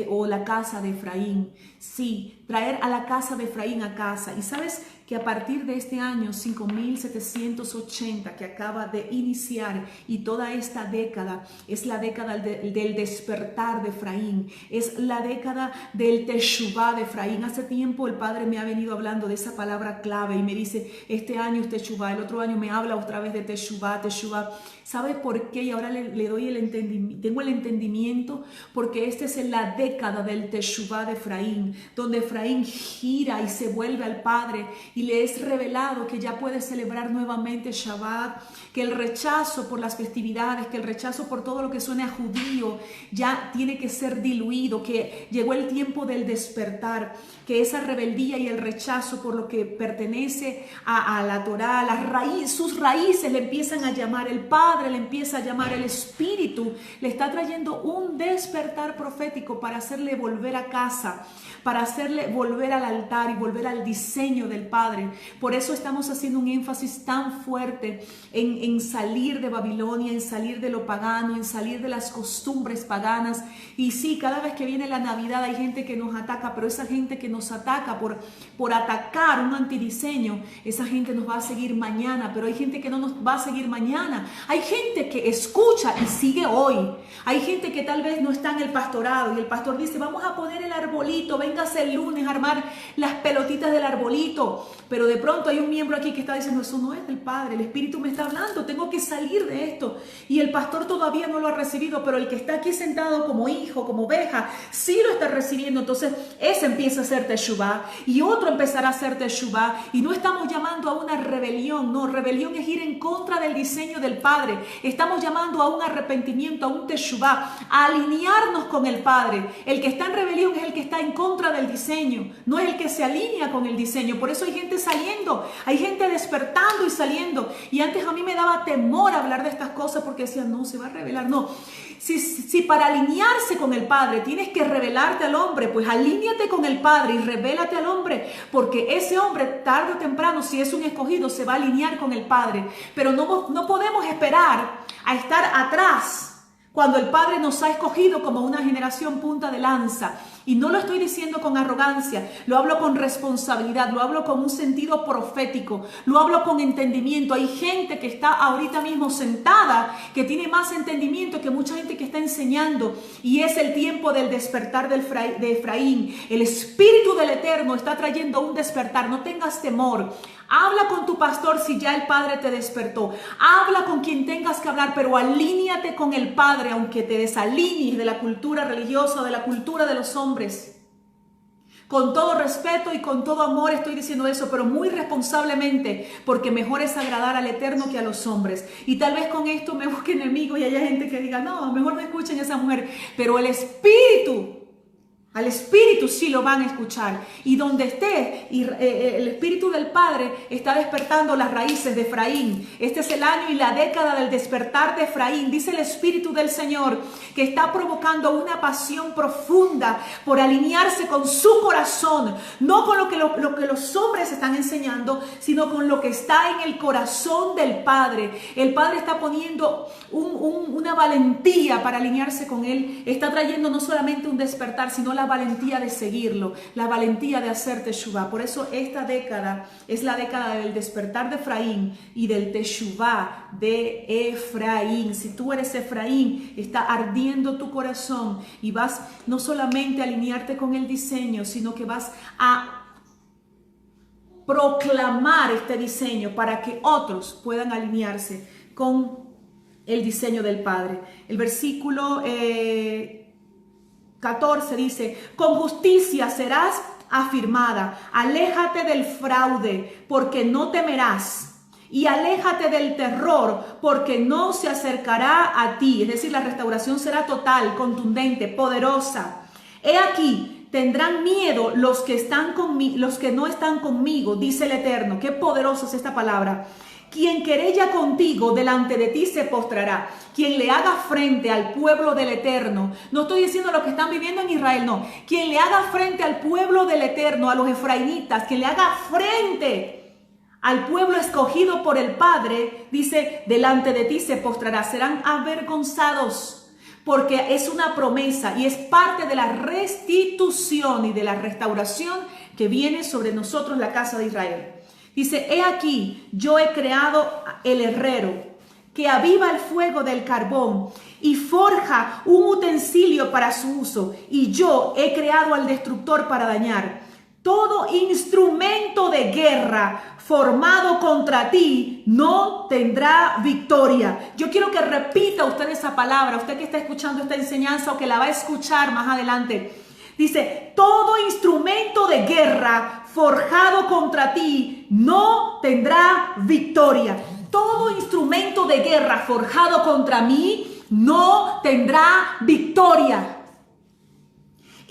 o la casa de Efraín. Sí, traer a la casa de Efraín a casa. Y sabes que a partir de este año 5780 que acaba de iniciar y toda esta década es la década del despertar de Efraín, es la década del Teshuvá de Efraín. Hace tiempo el Padre me ha venido hablando de esa palabra clave y me dice, este año es Teshuvá, el otro año me habla otra vez de Teshuvá. ¿Sabe por qué? Y ahora le doy el entendimiento, tengo el entendimiento, porque esta es la década del Teshuvá de Efraín, donde Efraín gira y se vuelve al Padre y le es revelado que ya puede celebrar nuevamente Shabbat, que el rechazo por las festividades, que el rechazo por todo lo que suene a judío ya tiene que ser diluido, que llegó el tiempo del despertar, que esa rebeldía y el rechazo por lo que pertenece a la Torá, sus raíces le empiezan a llamar, el Padre le empieza a llamar, el Espíritu le está trayendo un despertar profético para hacerle volver a casa, para hacerle volver al altar y volver al diseño del Padre. Por eso estamos haciendo un énfasis tan fuerte en salir de Babilonia, en salir de lo pagano, en salir de las costumbres paganas. Y sí, cada vez que viene la Navidad hay gente que nos ataca, pero esa gente que nos ataca por atacar un antidiseño, esa gente nos va a seguir mañana, pero hay gente que no nos va a seguir mañana. Hay gente que escucha y sigue hoy. Hay gente que tal vez no está en el pastorado y el pastor dice, vamos a poner el arbolito, véngase el lunes a armar las pelotitas del arbolito, pero de pronto hay un miembro aquí que está diciendo, eso no es del Padre, el Espíritu me está hablando, tengo que salir de esto, y el pastor todavía no lo ha recibido, pero el que está aquí sentado como hijo, como oveja, sí lo está recibiendo. Entonces ese empieza a hacer teshuvá y otro empezará a hacer teshuvá, y no estamos llamando a una rebelión, no, rebelión es ir en contra del diseño del Padre. Estamos llamando a un arrepentimiento, a un teshuvá, a alinearnos con el Padre. El que está en rebelión es el que está en contra del diseño, no es el que se alinea con el diseño. Por eso hay gente saliendo, hay gente despertando y saliendo. Y antes a mí me daba temor hablar de estas cosas porque decía, no, se va a revelar. No, si para alinearse con el Padre tienes que revelarte al hombre, pues alíñate con el Padre y revélate al hombre, porque ese hombre tarde o temprano, si es un escogido, se va a alinear con el Padre. Pero no podemos esperar a estar atrás cuando el Padre nos ha escogido como una generación punta de lanza. Y no lo estoy diciendo con arrogancia, lo hablo con responsabilidad, lo hablo con un sentido profético, lo hablo con entendimiento. Hay gente que está ahorita mismo sentada, que tiene más entendimiento que mucha gente que está enseñando, y es el tiempo del despertar de Efraín. El Espíritu del Eterno está trayendo un despertar, no tengas temor. Habla con tu pastor si ya el Padre te despertó. Habla con quien tengas que hablar, pero alíñate con el Padre, aunque te desalinees de la cultura religiosa, de la cultura de los hombres. Con todo respeto y con todo amor estoy diciendo eso, pero muy responsablemente, porque mejor es agradar al Eterno que a los hombres. Y tal vez con esto me busque enemigos y haya gente que diga, no, mejor no escuchen a esa mujer, pero el Espíritu, al Espíritu sí lo van a escuchar. Y donde esté, el Espíritu del Padre está despertando las raíces de Efraín. Este es el año y la década del despertar de Efraín. Dice el Espíritu del Señor que está provocando una pasión profunda por alinearse con su corazón. No con lo que los hombres están enseñando, sino con lo que está en el corazón del Padre. El Padre está poniendo una valentía para alinearse con Él. Está trayendo no solamente un despertar, sino la valentía de seguirlo, la valentía de hacer teshuvá. Por eso esta década es la década del despertar de Efraín y del teshuvá de Efraín. Si tú eres Efraín, está ardiendo tu corazón y vas no solamente a alinearte con el diseño, sino que vas a proclamar este diseño para que otros puedan alinearse con el diseño del Padre. El versículo 14 dice: con justicia serás afirmada, aléjate del fraude, porque no temerás, y aléjate del terror, porque no se acercará a ti. Es decir, la restauración será total, contundente, poderosa. He aquí, tendrán miedo los que no están conmigo, dice el Eterno. Qué poderosa es esta palabra. Quien querella contigo delante de ti se postrará. Quien le haga frente al pueblo del Eterno. No estoy diciendo lo que están viviendo en Israel, no. Quien le haga frente al pueblo del Eterno, a los efraimitas, quien le haga frente al pueblo escogido por el Padre, dice, delante de ti se postrará. Serán avergonzados. Porque es una promesa y es parte de la restitución y de la restauración que viene sobre nosotros, la casa de Israel. Dice: he aquí, yo he creado el herrero que aviva el fuego del carbón y forja un utensilio para su uso. Y yo he creado al destructor para dañar. Todo instrumento de guerra formado contra ti no tendrá victoria. Yo quiero que repita usted esa palabra, usted que está escuchando esta enseñanza o que la va a escuchar más adelante. Dice: todo instrumento de guerra forjado contra ti no tendrá victoria. Todo instrumento de guerra forjado contra mí no tendrá victoria.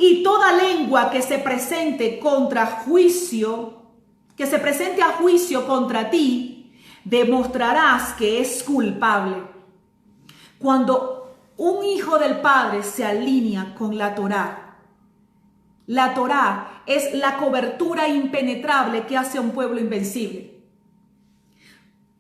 Y toda lengua que se presente a juicio contra ti, demostrarás que es culpable. Cuando un hijo del Padre se alinea con la Torá es la cobertura impenetrable que hace a un pueblo invencible.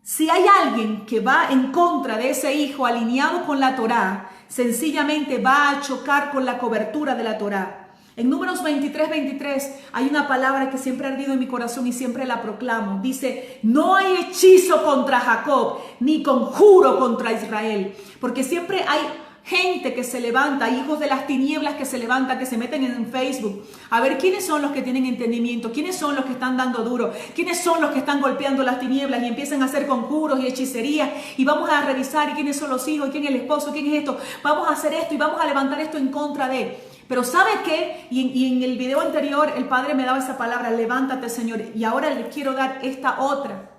Si hay alguien que va en contra de ese hijo alineado con la Torá, sencillamente va a chocar con la cobertura de la Torá. En Números 23:23 hay una palabra que siempre ha ardido en mi corazón y siempre la proclamo. Dice: no hay hechizo contra Jacob, ni conjuro contra Israel. Porque siempre hay gente que se levanta, hijos de las tinieblas que se levantan, que se meten en Facebook a ver quiénes son los que tienen entendimiento, quiénes son los que están dando duro, quiénes son los que están golpeando las tinieblas, y empiezan a hacer conjuros y hechicerías, y vamos a revisar quiénes son los hijos, quién es el esposo, quién es esto, vamos a hacer esto y vamos a levantar esto en contra de. Pero ¿sabe qué? Y en el video anterior el Padre me daba esa palabra: levántate, Señor, y ahora le quiero dar esta otra.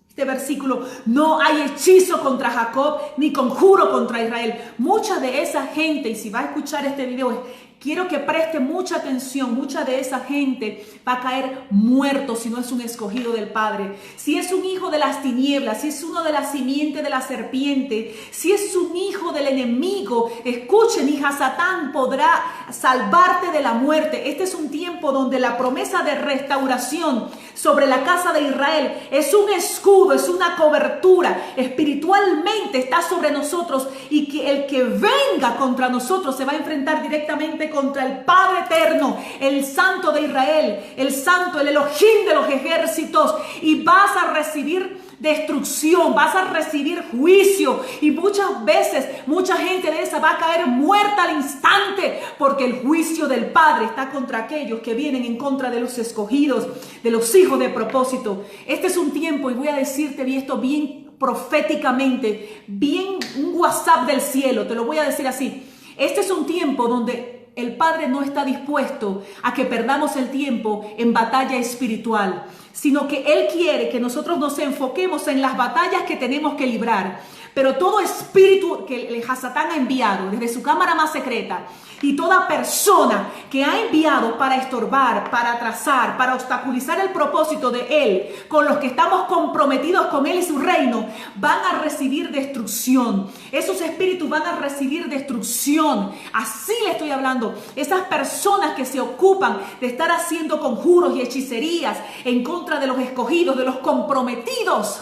Este versículo: no hay hechizo contra Jacob, ni conjuro contra Israel. Mucha de esa gente, y si va a escuchar este video, quiero que preste mucha atención. Mucha de esa gente va a caer muerto si no es un escogido del Padre. Si es un hijo de las tinieblas, si es uno de la simiente de la serpiente, si es un hijo del enemigo, escuchen, hija, Satán podrá salvarte de la muerte. Este es un tiempo donde la promesa de restauración sobre la casa de Israel es un escudo, es una cobertura. Espiritualmente está sobre nosotros, y que el que venga contra nosotros se va a enfrentar directamente contra el Padre eterno, el Santo de Israel, el Santo, el Elohim de los ejércitos, y vas a recibir destrucción, vas a recibir juicio, y muchas veces mucha gente de esa va a caer muerta al instante, porque el juicio del Padre está contra aquellos que vienen en contra de los escogidos, de los hijos de propósito. Este es un tiempo, y voy a decirte esto bien proféticamente, bien un WhatsApp del cielo, te lo voy a decir así. Este es un tiempo donde el Padre no está dispuesto a que perdamos el tiempo en batalla espiritual, sino que Él quiere que nosotros nos enfoquemos en las batallas que tenemos que librar. Pero todo espíritu que Satán ha enviado desde su cámara más secreta, y toda persona que ha enviado para estorbar, para atrasar, para obstaculizar el propósito de Él, con los que estamos comprometidos con Él y su reino, van a recibir destrucción. Esos espíritus van a recibir destrucción. Así le estoy hablando. Esas personas que se ocupan de estar haciendo conjuros y hechicerías en contra de los escogidos, de los comprometidos,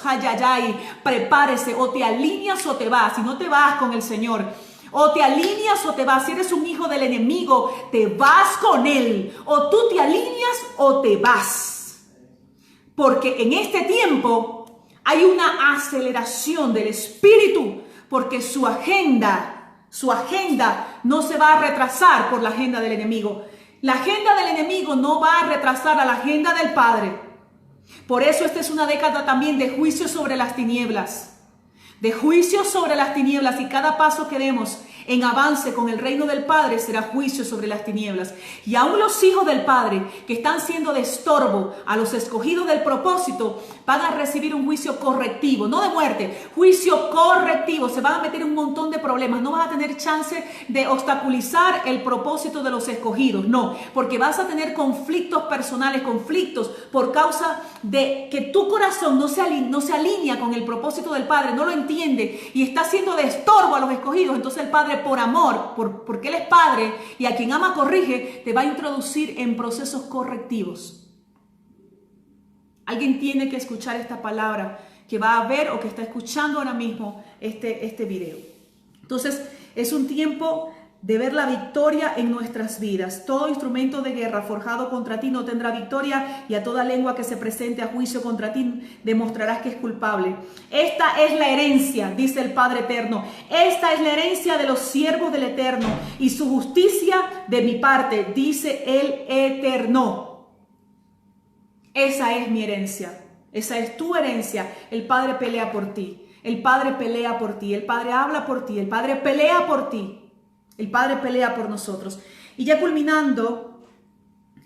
prepárese, o te alineas o te vas. Si no te vas con el Señor, o te alineas o te vas. Si eres un hijo del enemigo, te vas con él. O tú te alineas o te vas. Porque en este tiempo hay una aceleración del espíritu, porque su agenda no se va a retrasar por la agenda del enemigo. La agenda del enemigo no va a retrasar a la agenda del Padre. Por eso esta es una década también de juicio sobre las tinieblas. De juicio sobre las tinieblas, y cada paso que demos en avance con el reino del Padre será juicio sobre las tinieblas. Y aún los hijos del Padre que están siendo de estorbo a los escogidos del propósito van a recibir un juicio correctivo, no de muerte, juicio correctivo. Se van a meter en un montón de problemas, no vas a tener chance de obstaculizar el propósito de los escogidos, no, porque vas a tener conflictos personales, conflictos por causa de que tu corazón no se alinea con el propósito del Padre, no lo entiende y está siendo de estorbo a los escogidos. Entonces el Padre, por amor, porque Él es Padre y a quien ama corrige, te va a introducir en procesos correctivos. Alguien tiene que escuchar esta palabra que va a ver o que está escuchando ahora mismo este video. Entonces es un tiempo de ver la victoria en nuestras vidas. Todo instrumento de guerra forjado contra ti no tendrá victoria, y a toda lengua que se presente a juicio contra ti demostrarás que es culpable. Esta es la herencia, dice el Padre Eterno. Esta es la herencia de los siervos del Eterno, y su justicia de mi parte, dice el Eterno. Esa es mi herencia. Esa es tu herencia. El Padre pelea por ti. El Padre pelea por ti. El Padre habla por ti. El Padre pelea por ti. El Padre pelea por nosotros. Y ya culminando,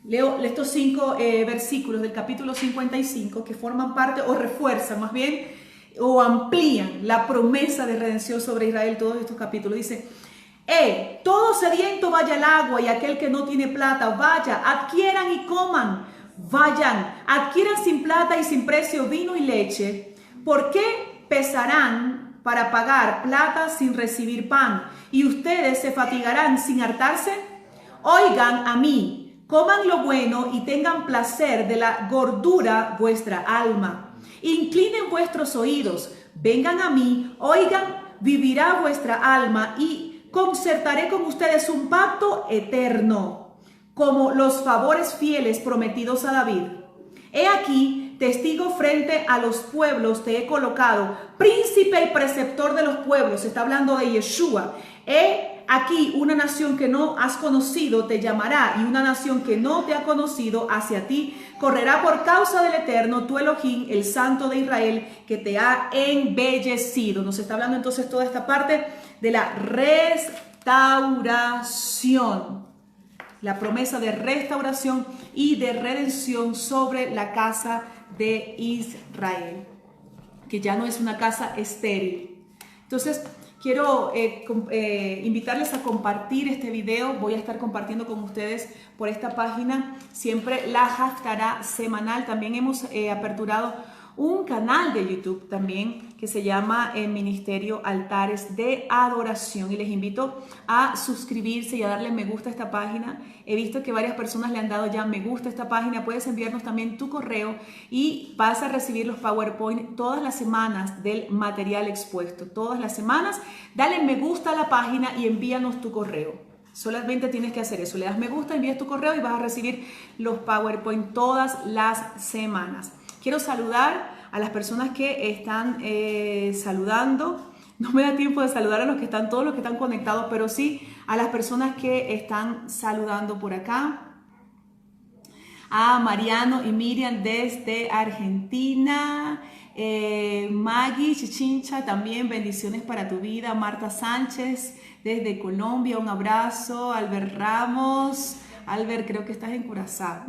leo estos 5 versículos del capítulo 55 que forman parte o refuerzan más bien o amplían la promesa de redención sobre Israel. Todos estos capítulos dice: todo sediento vaya al agua, y aquel que no tiene plata vaya, adquieran y coman. Vayan, adquieran sin plata y sin precio vino y leche. ¿Por qué pesarán para pagar plata sin recibir pan? ¿Y ustedes se fatigarán sin hartarse? Oigan a mí, coman lo bueno y tengan placer de la gordura vuestra alma. Inclinen vuestros oídos, vengan a mí, oigan, vivirá vuestra alma, y concertaré con ustedes un pacto eterno, como los favores fieles prometidos a David. He aquí, testigo frente a los pueblos te he colocado, príncipe y preceptor de los pueblos. Está hablando de Yeshua. He aquí, una nación que no has conocido te llamará, y una nación que no te ha conocido hacia ti correrá por causa del Eterno, tu Elohim, el Santo de Israel, que te ha embellecido. Nos está hablando entonces toda esta parte de la restauración. La promesa de restauración y de redención sobre la casa de Israel, que ya no es una casa estéril. Entonces, quiero invitarles a compartir este video. Voy a estar compartiendo con ustedes por esta página siempre la Haftará semanal. También hemos aperturado un canal de YouTube también que se llama el Ministerio Altares de Adoración, y les invito a suscribirse y a darle me gusta a esta página. He visto que varias personas le han dado ya me gusta a esta página. Puedes enviarnos también tu correo y vas a recibir los PowerPoint todas las semanas del material expuesto. Todas las semanas, dale me gusta a la página y envíanos tu correo. Solamente tienes que hacer eso, le das me gusta, envías tu correo y vas a recibir los PowerPoint todas las semanas. Quiero saludar a las personas que están saludando. No me da tiempo de saludar a los que están, todos los que están conectados, pero sí a las personas que están saludando por acá. A Mariano y Miriam desde Argentina. Maggie Chichincha también, bendiciones para tu vida. Marta Sánchez desde Colombia, un abrazo. Albert Ramos. Albert, creo que estás en Curazao.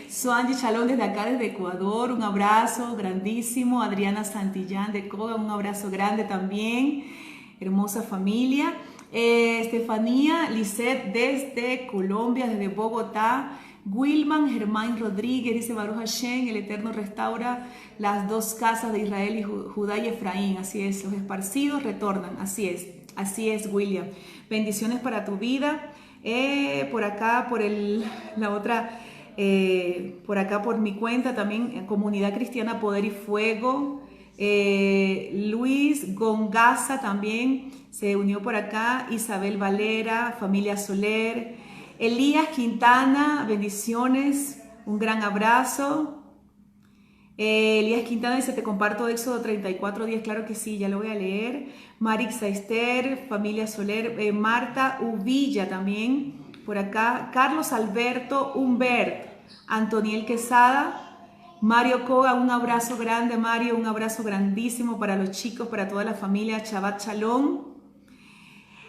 Soangie Chalón desde acá, desde Ecuador, un abrazo grandísimo. Adriana Santillán de Coga, un abrazo grande también. Hermosa familia. Estefanía Lisset desde Colombia, desde Bogotá. Wilman Germán Rodríguez dice: Baruch Hashem, el Eterno restaura las dos casas de Israel y Judá y Efraín. Así es, los esparcidos retornan. Así es, William. Bendiciones para tu vida. Por acá, por acá por mi cuenta también, Comunidad Cristiana Poder y Fuego. Luis Gongaza también se unió por acá. Isabel Valera, familia Soler. Elías Quintana, bendiciones, un gran abrazo. Elías Quintana dice: te comparto Éxodo 34:10, claro que sí, ya lo voy a leer. Marixa Esther, familia Soler. Marta Uvilla también por acá. Carlos Alberto Humbert, Antoniel Quesada, Mario Koga, un abrazo grande, Mario, un abrazo grandísimo para los chicos, para toda la familia, Shabbat Shalom.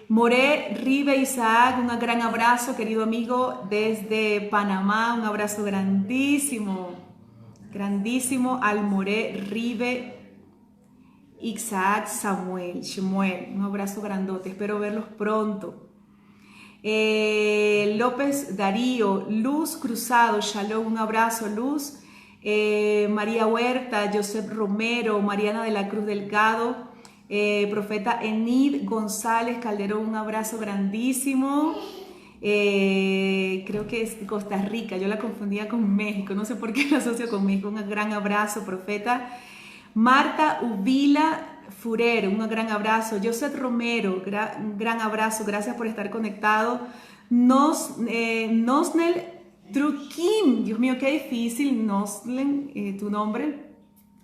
More Ribe Isaac, un gran abrazo, querido amigo, desde Panamá, un abrazo grandísimo, grandísimo al More Ribe Isaac Shmuel, un abrazo grandote, espero verlos pronto. López Darío, Luz Cruzado, Shalom, un abrazo, Luz. María Huerta, Josep Romero, Mariana de la Cruz Delgado, profeta Enid González Calderón, un abrazo grandísimo. Creo que es Costa Rica, yo la confundía con México, no sé por qué la asocio con México. Un gran abrazo, profeta. Marta Ubila Furer, un gran abrazo. Joseph Romero, un gran abrazo, gracias por estar conectado. Nosnel Truquín, Dios mío, qué difícil, Noslen, tu nombre.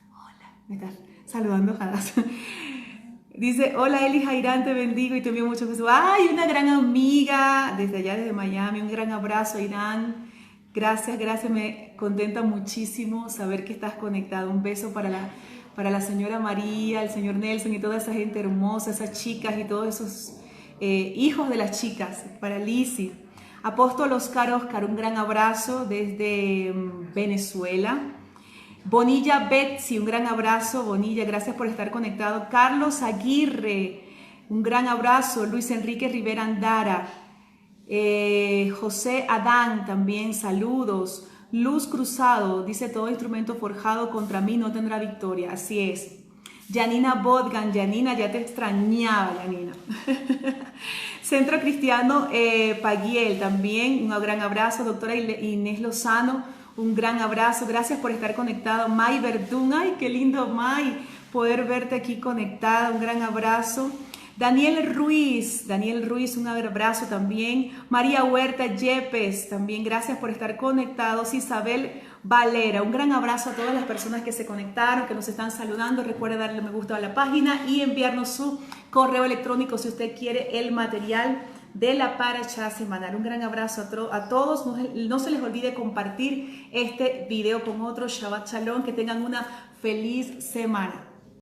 Hola, me estás saludando, Hadas. Dice, hola Eli Jairán, te bendigo y te envío muchos besos. Ay, una gran amiga desde allá, desde Miami, un gran abrazo, Irán. Gracias, gracias, me contenta muchísimo saber que estás conectado. Un beso para la señora María, el señor Nelson y toda esa gente hermosa, esas chicas y todos esos hijos de las chicas, para Lizzy. Apóstol Oscar, un gran abrazo desde Venezuela. Bonilla Betsy, un gran abrazo, Bonilla, gracias por estar conectado. Carlos Aguirre, un gran abrazo. Luis Enrique Rivera Andara. José Adán, también saludos. Luz Cruzado, dice, todo instrumento forjado contra mí no tendrá victoria. Así es. Janina Bodgan, Janina, ya te extrañaba, Janina. Centro Cristiano Paguiel, también un gran abrazo. Doctora Inés Lozano, un gran abrazo, gracias por estar conectado. May Verdún, ay, qué lindo, May, poder verte aquí conectada, un gran abrazo. Daniel Ruiz, un abrazo también. María Huerta Yepes, también gracias por estar conectados. Isabel Valera, un gran abrazo a todas las personas que se conectaron, que nos están saludando. Recuerde darle me gusta a la página y enviarnos su correo electrónico si usted quiere el material de la Parashá semanal. Un gran abrazo a todos. No se les olvide compartir este video con otros. Shabbat Shalom. Que tengan una feliz semana.